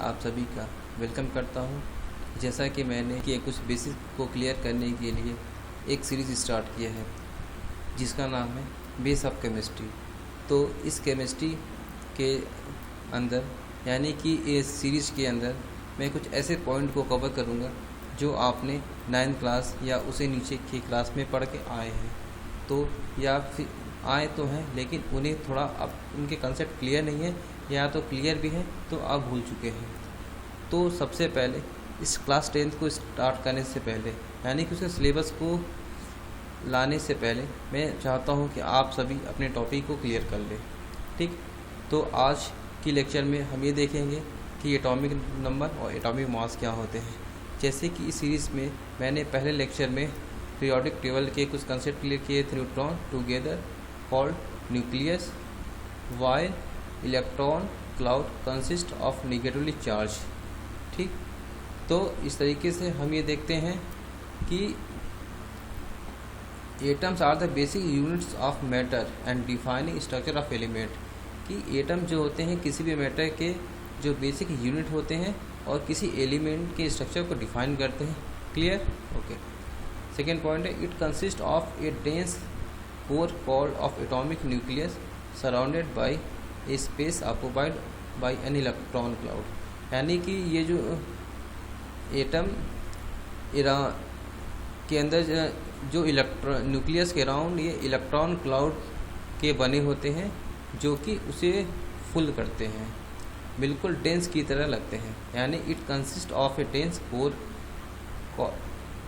आप सभी का वेलकम करता हूं। जैसा कि मैंने कुछ बेसिक को क्लियर करने के लिए एक सीरीज़ स्टार्ट किया है जिसका नाम है बेस ऑफ केमिस्ट्री। तो इस केमिस्ट्री के अंदर यानी कि इस सीरीज़ के अंदर मैं कुछ ऐसे पॉइंट को कवर करूंगा जो आपने 9th क्लास या उसे नीचे की क्लास में पढ़ के आए हैं, तो या फिर आए तो हैं लेकिन उन्हें थोड़ा अब उनके कंसेप्ट क्लियर नहीं है या तो क्लियर भी है तो आप भूल चुके हैं। तो सबसे पहले इस क्लास 10th को स्टार्ट करने से पहले यानी कि उसके सिलेबस को लाने से पहले मैं चाहता हूं कि आप सभी अपने टॉपिक को क्लियर कर लें। ठीक, तो आज की लेक्चर में हम ये देखेंगे कि एटॉमिक नंबर और एटॉमिक मास क्या होते हैं। जैसे कि इस सीरीज़ में मैंने पहले लेक्चर में पीरियोडिक टेबल के कुछ कंसेप्ट क्लियर किए थे। Neutron together called nucleus, while electron cloud consist of negatively charge. ठीक, तो इस तरीके से हम ये देखते हैं कि atoms are the basic units of matter and defining structure of element. कि एटम जो होते हैं किसी भी मैटर के जो बेसिक यूनिट होते हैं और किसी एलिमेंट के स्ट्रक्चर को डिफाइन करते हैं। क्लियर? ओके। सेकेंड पॉइंट है it consist of A dense core called off atomic nucleus surrounded by A space occupied by an electron cloud. यानी कि ये जो एटम के अंदर जो न्यूक्लियस के अराउंड ये इलेक्ट्रॉन क्लाउड के बने होते हैं जो कि उसे फुल करते हैं, बिल्कुल डेंस की तरह लगते हैं। यानी it consist of A dense core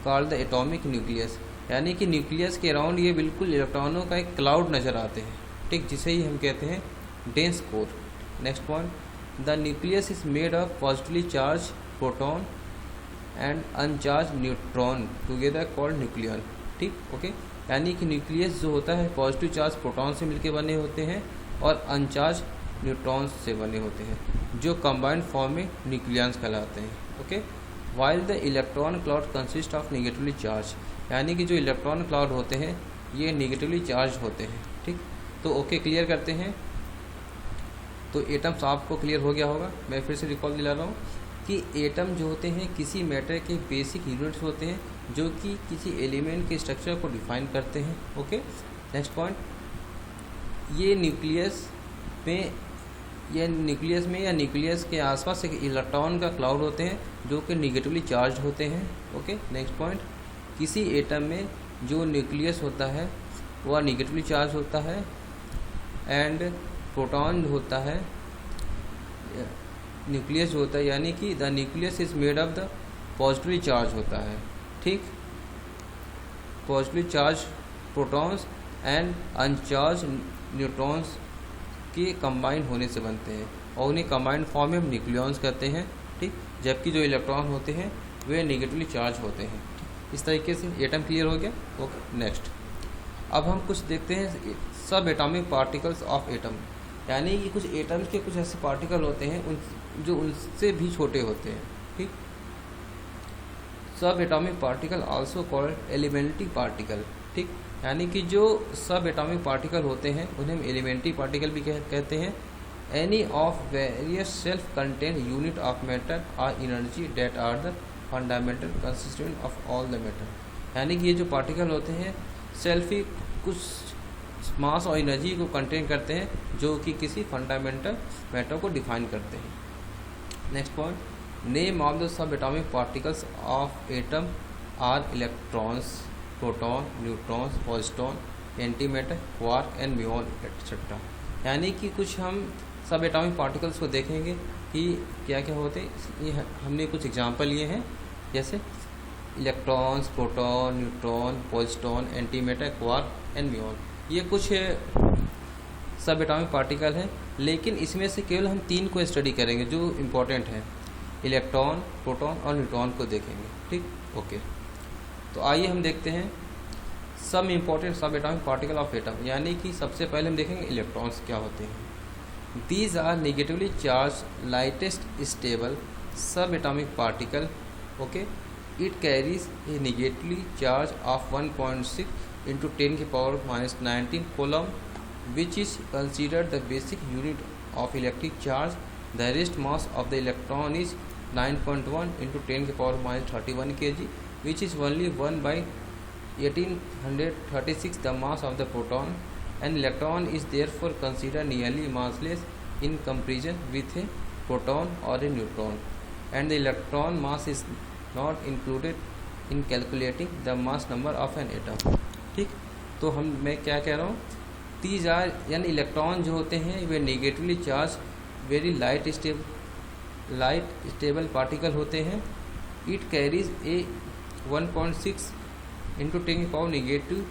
called the atomic nucleus. यानी कि न्यूक्लियस के अराउंड ये बिल्कुल इलेक्ट्रॉनों का एक क्लाउड नज़र आते हैं। ठीक, जिसे ही हम कहते हैं dense core. Next point, the nucleus is made of positively charge proton and अनचार्ज neutron together called nucleon. ठीक, ओके। यानी कि न्यूक्लियस जो होता है पॉजिटिव चार्ज प्रोटॉन से मिलकर बने होते हैं और अनचार्ज न्यूट्रॉन्स से बने होते हैं जो कंबाइंड फॉर्म में न्यूक्लियंस कहलाते हैं। Okay. While the electron cloud consist of negatively charge. यानी कि जो इलेक्ट्रॉन क्लाउड होते हैं ये नेगेटिवली चार्ज होते हैं। ठीक, तो ओके, क्लियर करते हैं। तो एटम्स आपको क्लियर हो गया होगा। मैं फिर से रिकॉल दिला रहा हूँ कि एटम जो होते हैं किसी मैटर के बेसिक यूनिट्स होते हैं जो कि किसी एलिमेंट के स्ट्रक्चर को डिफाइन करते हैं। ओके। नेक्स्ट पॉइंट, ये न्यूक्लियस में या न्यूक्लियस के आसपास एक इलेक्ट्रॉन का क्लाउड होते हैं जो कि नेगेटिवली चार्ज होते हैं। ओके। नेक्स्ट पॉइंट, किसी एटम में जो न्यूक्लियस होता है वह नेगेटिवली चार्ज होता है एंड प्रोटॉन होता है न्यूक्लियस जो होता है यानी कि the nucleus is made of the positively charge होता है। ठीक, positively charge protons and अनचार्ज neutrons के कंबाइन होने से बनते हैं और उन्हें कंबाइंड फॉर्म में हम न्यूक्लियॉन्स कहते हैं। ठीक, जबकि जो इलेक्ट्रॉन होते हैं वे नेगेटिवली चार्ज होते हैं। इस तरीके से एटम क्लियर हो गया। ओके। नेक्स्ट, अब हम कुछ देखते हैं सब एटॉमिक पार्टिकल्स ऑफ एटम। यानी कि कुछ एटम्स के कुछ ऐसे पार्टिकल होते हैं जो उनसे भी छोटे होते हैं। ठीक, subatomic particle also called elementary particle. ठीक, यानी कि जो सब एटॉमिक पार्टिकल होते हैं उन्हें हम एलिमेंट्री पार्टिकल भी कहते हैं। Any of various self contain unit of matter or energy that are the fundamental constituent of all the matter. यानी कि ये जो पार्टिकल होते हैं सेल्फ ही कुछ मास और एनर्जी को कंटेन करते हैं जो कि किसी फंडामेंटल मैटर को डिफाइन करते हैं। Next point, name of the subatomic particles of atom are electrons, proton, neutrons, positron, antimatter, quark and muon etcetera. यानी कि कुछ हम सब एटॉमिक पार्टिकल्स को देखेंगे कि क्या क्या होते हैं। ये हमने कुछ एग्जांपल लिए हैं जैसे electrons, proton, neutron, positron, antimatter, quark and muon. ये कुछ सब एटॉमिक पार्टिकल हैं, लेकिन इसमें से केवल हम 3 को स्टडी करेंगे जो इम्पोर्टेंट हैं। इलेक्ट्रॉन, प्रोटॉन और न्यूट्रॉन को देखेंगे। ठीक, ओके। तो आइए हम देखते हैं सब इम्पोर्टेंट सब एटॉमिक पार्टिकल ऑफ एटम। यानी कि सबसे पहले हम देखेंगे इलेक्ट्रॉन्स क्या होते हैं। These are negatively charged lightest stable subatomic particle. Okay, it carries a negatively charge of 1.6 into 10 की power -19 coulomb, which is considered the basic unit of electric charge the rest mass of the electron is 9.1 into 10 के power minus 31 kg which is only 1 by 1836 the mass of the proton. An electron is therefore considered nearly massless in comparison with a proton or a neutron, and the electron mass is not included in calculating the mass number of an atom. ठीक, तो मैं क्या कह रहा हूँ, these are यानी electron जो होते हैं वे negatively charged very light stable particle होते हैं. इट कैरीज ए 1.6 इंटू 10 की पावर निगेटिव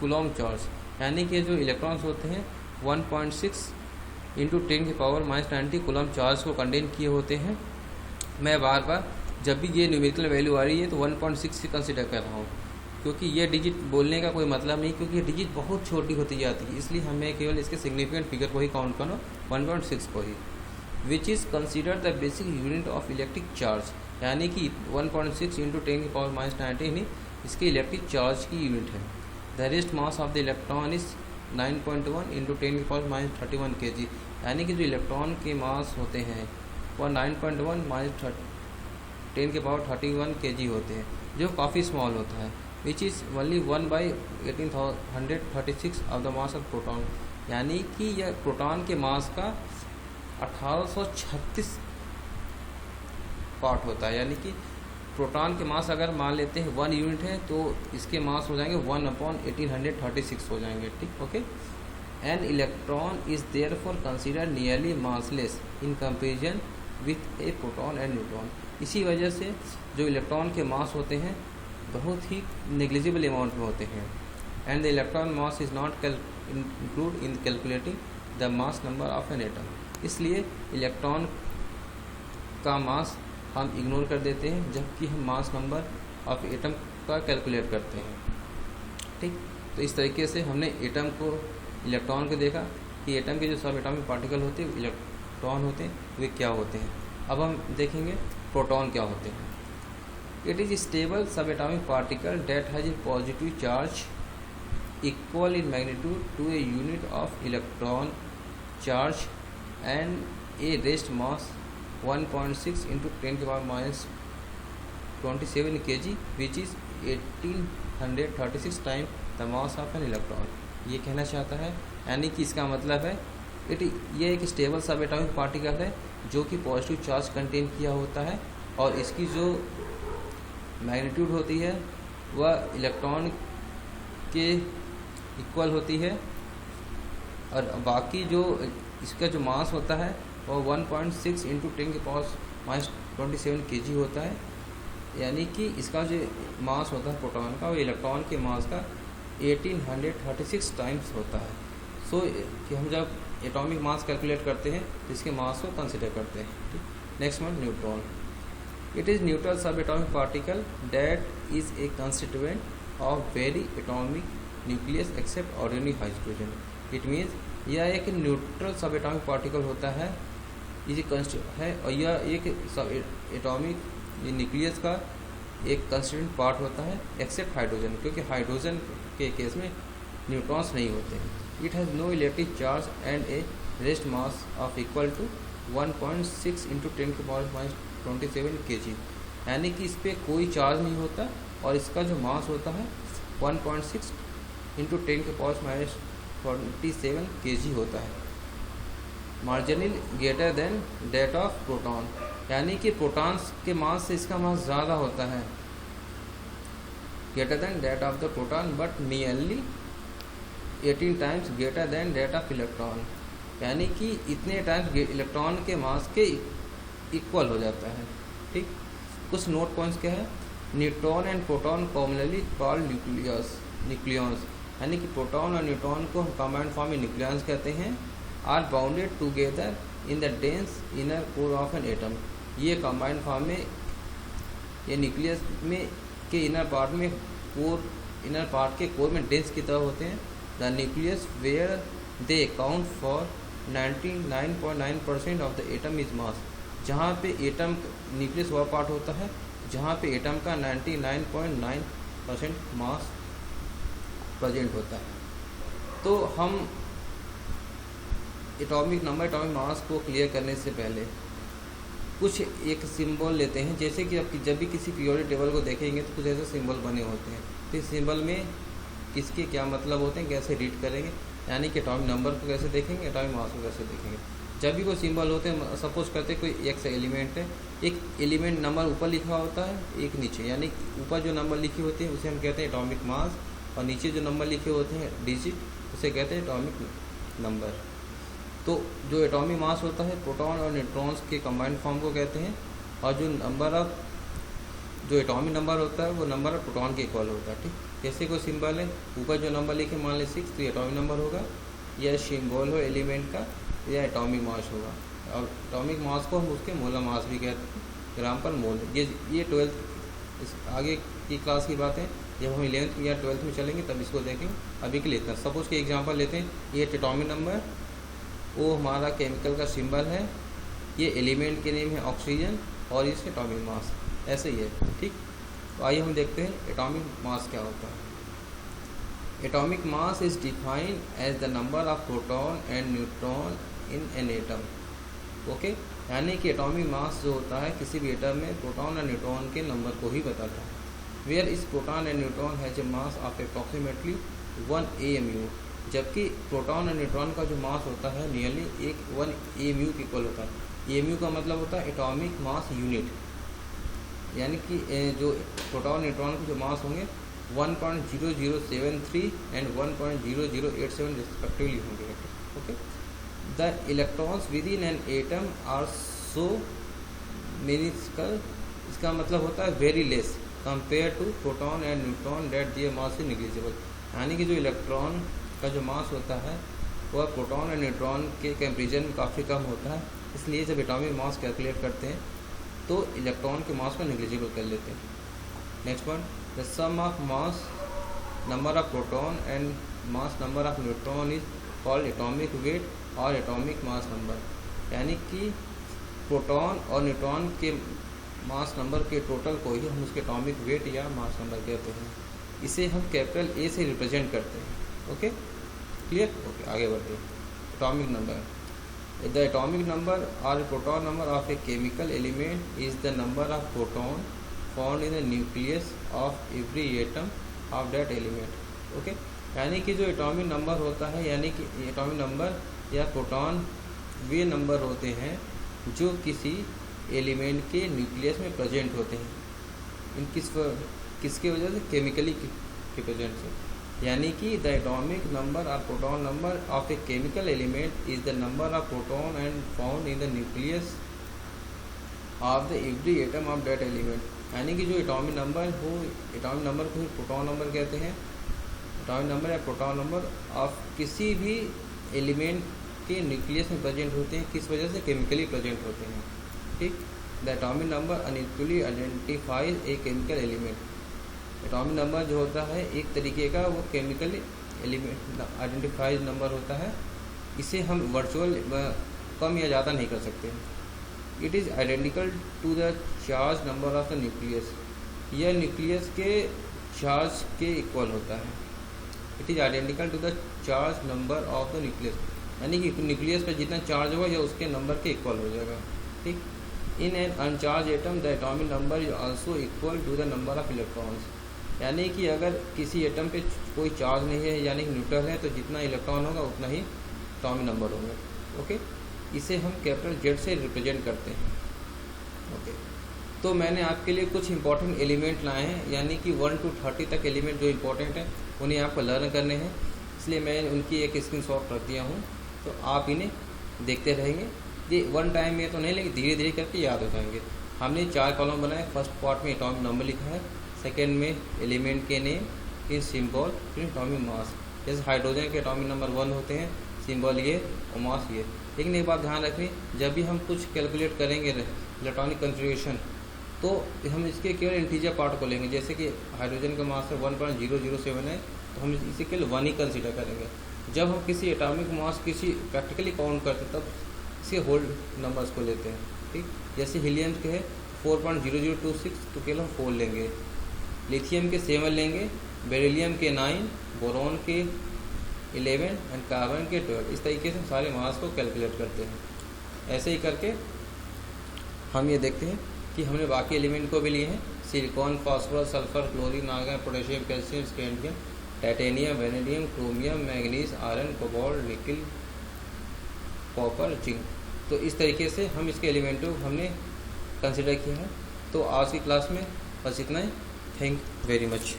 कूलॉम चार्ज, यानी कि जो इलेक्ट्रॉन्स होते हैं 1.6 इंटू 10 की पावर माइनस 90 कूलॉम चार्ज को कंटेन किए होते हैं. मैं बार बार जब भी ये न्यूमेरिकल वैल्यू आ रही है तो 1.6 से कंसिडर कर रहा हूँ, क्योंकि ये डिजिट बोलने का कोई मतलब नहीं, क्योंकि ये डिजिट बहुत छोटी होती जाती है, इसलिए हमें केवल इसके सिग्निफिकेंट फिगर को ही काउंट करना, 1.6 को ही. Which is considered the basic unit of electric charge, यानी कि 1.6 इंटू 10 की पावर माइनस 90 ही इसके इलेक्ट्रिक चार्ज की यूनिट है. The rest mass of the electron is 9.1 into 10 की पावर माइनस 31 kg, यानी कि जो इलेक्ट्रॉन के मास होते हैं वह 9.1 माइनस 10 के पावर 31 kg होते हैं, जो काफ़ी स्मॉल होता है. Which is only 1 by 1836 of the mass of proton, यानी कि यह प्रोटॉन के मास का 1836 पार्ट होता है. यानी कि प्रोटॉन के मास अगर मान लेते हैं 1 यूनिट है तो इसके मास हो जाएंगे 1/1836 हो जाएंगे. ठीक, okay. An electron is therefore considered nearly massless in comparison with A proton and neutron. इसी वजह से जो इलेक्ट्रॉन के मास होते हैं बहुत ही नेग्लिजिबल अमाउंट में होते हैं. And the electron mass is not include in calculating the mass number of an atom. इसलिए इलेक्ट्रॉन का मास हम इग्नोर कर देते हैं जबकि हम मास नंबर ऑफ एटम का कैलकुलेट करते हैं. ठीक, तो इस तरीके से हमने एटम को, इलेक्ट्रॉन को देखा कि एटम के जो सब एटॉमिक पार्टिकल होते हैं इलेक्ट्रॉन होते हैं, वे क्या होते हैं. अब हम देखेंगे प्रोटॉन क्या होते हैं. It is stable subatomic particle that has a positive charge equal in magnitude to a unit of electron charge and a rest mass 1.6 into 10 to the power minus 27 kg which is 1836 times the mass of an electron. ये कहना चाहता है, यानी कि इसका मतलब है ये एक स्टेबल सब एटॉमिक पार्टिकल है जो कि पॉजिटिव चार्ज कंटेन किया होता है और इसकी जो मैग्नीट्यूड होती है वह इलेक्ट्रॉन के इक्वल होती है और बाकी जो इसका जो मास होता है वो 1.6 इंटू 10 के पावर माइनस 27 kg होता है. यानी कि इसका जो मास होता है प्रोटॉन का वो इलेक्ट्रॉन के मास का 1836 टाइम्स होता है. सो कि हम जब एटॉमिक मास कैलकुलेट करते हैं तो इसके मास को कंसिडर करते हैं. Next one, neutron. It is neutral subatomic particle that is a constituent of very atomic nucleus except ordinary hydrogen. It means यह एक न्यूट्रल सब एटॉमिक पार्टिकल होता है, ये है और यह एक सब एटॉमिक न्यूक्लियस का एक कंस्टिट्यूएंट पार्ट होता है एक्सेप्ट हाइड्रोजन, क्योंकि हाइड्रोजन के केस में न्यूट्रॉन्स नहीं होते हैं. It has no electric charge and a rest mass of equal to 1.6 into 10 के पावर माइनस 27 kg, यानी कि इस पर कोई चार्ज नहीं होता और इसका जो मास होता है 1.6 इंटू 10 के पावर माइनस 47 kg होता है. Marginal greater than that of proton, यानी कि प्रोटॉन्स के मास से इसका मास ज़्यादा होता है, greater than that of the proton but nearly 18 times greater than that of electron, यानी कि इतने टाइम्स इलेक्ट्रॉन के मास के इक्वल हो जाता है. ठीक, कुछ नोट पॉइंट्स क्या है. Neutron and proton commonly called nucleons, यानी कि प्रोटॉन और न्यूट्रॉन को हम कंबाइंड फॉर्म में न्यूक्लियॉन्स कहते हैं. Are bounded together in the dense inner core of an atom. ये कंबाइंड फॉर्म में ये न्यूक्लियस में के इनर पार्ट में इनर पार्ट के कोर में डेंस की तरह होते हैं. The nucleus where they account for 99.9% of the atom is mass, जहाँ पे एटम न्यूक्लियस वह पार्ट होता है जहाँ पे एटम का 99.9% मास प्रेजेंट होता है. तो हम एटॉमिक नंबर एटॉमिक मास को क्लियर करने से पहले कुछ एक सिंबल लेते हैं, जैसे कि आपकी जब भी किसी पीरियोडिक टेबल को देखेंगे तो कुछ ऐसे सिंबल बने होते हैं। तो इस सिंबल में किसके क्या मतलब होते हैं, कैसे रीड करेंगे, यानी कि एटॉमिक नंबर को कैसे देखेंगे, एटॉमिक मास को कैसे देखेंगे। जब भी कोई सिंबल होते हैं, सपोज करते हैं कोई एक्स एलिमेंट है, एक एलिमेंट नंबर ऊपर लिखा होता है, एक नीचे, यानी ऊपर जो नंबर लिखी होती है उसे हम कहते हैं एटॉमिक मास, और नीचे जो नंबर लिखे होते हैं डिजिट उसे कहते हैं एटॉमिक नंबर। तो जो एटॉमिक मास होता है प्रोटॉन और न्यूट्रॉन्स के कंबाइंड फॉर्म को कहते हैं, और जो एटॉमिक नंबर होता है वो नंबर ऑफ प्रोटॉन के इक्वल होता है। ठीक, जैसे कोई सिंबल है, ऊपर जो नंबर लिखे मान लें 6, तो ये एटॉमिक नंबर होगा, या सिंबल हो एलिमेंट का, या एटॉमिक मास होगा। और एटॉमिक मास को हम उसके मोलर मास भी कहते हैं, ग्राम पर मोल। ये 12th इस आगे की क्लास की बात है, जब हम 11th या 12th में चलेंगे तब इसको देखेंगे। अभी के लिए इतना। सपोज के एग्जांपल लेते हैं, ये एटॉमिक नंबर, वो हमारा केमिकल का सिंबल है, ये एलिमेंट के नेम है ऑक्सीजन, और इसके एटॉमिक मास ऐसे ही है। ठीक, तो आइए हम देखते हैं एटॉमिक मास क्या होता है। Atomic mass is defined as the number of proton and neutron in an atom. Okay, यानी कि एटॉमिक मास जो होता है किसी भी एटम में प्रोटॉन और न्यूट्रॉन के नंबर को ही बताता है। वेयर इस proton and neutron has a mass of approximately 1 AMU, जबकि प्रोटॉन और न्यूट्रॉन का जो मास होता है नियरली 1 AMU के इक्वल होता है। AMU का मतलब होता है एटॉमिक मास यूनिट, यानी कि जो प्रोटॉन न्यूट्रॉन के जो मास होंगे 1.0073 एंड 1.0087 रिस्पेक्टिवली होंगे। Okay, the electrons within an atom are so miniscule, इसका मतलब होता है very less compare to proton and neutron that their mass is negligible, यानी कि जो इलेक्ट्रॉन का जो मास होता है वह प्रोटॉन और न्यूट्रॉन के कंपेरिजन में काफ़ी कम होता है। इसलिए जब एटॉमिक मास कैलकुलेट करते हैं तो इलेक्ट्रॉन के मास को निग्लिजिबल कर लेते हैं। Next one, the sum of mass number of proton and mass number of neutron is called atomic weight और एटॉमिक मास नंबर, यानी कि प्रोटॉन और न्यूट्रॉन के मास नंबर के टोटल को ही हम उसके एटॉमिक वेट या मास नंबर कहते हैं। इसे हम कैपिटल A से रिप्रेजेंट करते हैं। Okay, clear? ओके, आगे बढ़ते हैं। Atomic number, the atomic number और proton number of a chemical element is the number of proton found in the nucleus of every atom of that element. Okay, यानी कि जो atomic number होता है, यानी कि एटॉमिक नंबर या proton वे नंबर होते हैं जो किसी एलिमेंट के न्यूक्लियस में प्रेजेंट होते हैं। इन किसके वजह से? केमिकली के प्रेजेंट से, यानी कि द एटॉमिक नंबर और proton number of a chemical element is the number of proton and found in the nucleus of the every atom of that element. यानी कि जो एटॉमिक नंबर हो, एटॉमिक नंबर को ही proton number कहते हैं। Atomic number या proton number of किसी भी एलिमेंट के न्यूक्लियस में प्रेजेंट होते हैं, किस वजह से? केमिकली प्रेजेंट होते हैं। ठीक, the atomic number unequally identifies A chemical element. Atomic number जो होता है एक तरीके का वो केमिकल एलिमेंट आइडेंटिफाइज नंबर होता है। इसे हम वर्चुअल कम या ज़्यादा नहीं कर सकते। It is identical to the charge number of the nucleus, यह न्यूक्लियस के चार्ज के इक्वल होता है। It is identical to the charge number of the nucleus, यानी कि न्यूक्लियस पर जितना चार्ज होगा यह उसके नंबर के इक्वल हो जाएगा। ठीक, in an uncharged atom the atomic number is also equal to the number of electrons, यानी कि अगर किसी एटम पे कोई चार्ज नहीं है यानी कि न्यूट्रल है तो जितना इलेक्ट्रॉन होगा उतना ही एटॉमिक नंबर होंगे। ओके, इसे हम कैपिटल Z से रिप्रेजेंट करते हैं। ओके, तो मैंने आपके लिए कुछ इंपॉर्टेंट एलिमेंट लाए हैं, यानी कि 1 to 30 तक एलिमेंट जो इंपॉर्टेंट है उन्हें आपको लर्न करने हैं, इसलिए मैं उनकी एक स्क्रीनशॉट रख दिया हूँ। तो आप इन्हें देखते रहेंगे। ये वन टाइम में तो नहीं, लेकिन धीरे धीरे करके याद हो जाएंगे। हमने 4 कॉलम बनाए। फर्स्ट पार्ट में एटॉमिक नंबर लिखा है, सेकेंड में एलिमेंट के नेम, फिर सिंबल, फिर एटॉमिक मास। जैसे हाइड्रोजन के एटॉमिक नंबर 1 होते हैं, सिंबल ये और मास ये। लेकिन एक बात ध्यान रखनी, जब भी हम कुछ कैलकुलेट करेंगे इलेक्ट्रॉनिक कन्फिग्रेशन, तो हम इसके केवल इंटीजर पार्ट को लेंगे। जैसे कि हाइड्रोजन का मास 1.007 है, तो हम इसे केवल 1 ही कंसिडर करेंगे। जब हम किसी एटॉमिक मास किसी प्रैक्टिकली काउंट करते तब इसके होल नंबर्स को लेते हैं। ठीक, जैसे हीलियम के है 4.0026, तो केवल हम 4 लेंगे। लिथियम के 7 लेंगे, बेरिलियम के 9, बोरॉन के 11 एंड कार्बन के 12। इस तरीके से सारे मास को कैलकुलेट करते हैं। ऐसे ही करके हम ये देखते हैं कि हमने बाकी एलिमेंट को भी लिए हैं, silicon, phosphorus, sulphur, chlorine, argon, potassium, calcium, scandium, titanium, vanadium, chromium, manganese, iron, cobalt, nickel, copper, zinc. तो इस तरीके से हम इसके एलिमेंटों को हमने कंसिडर किया है। तो आज की क्लास में बस इतना ही। Thank very much.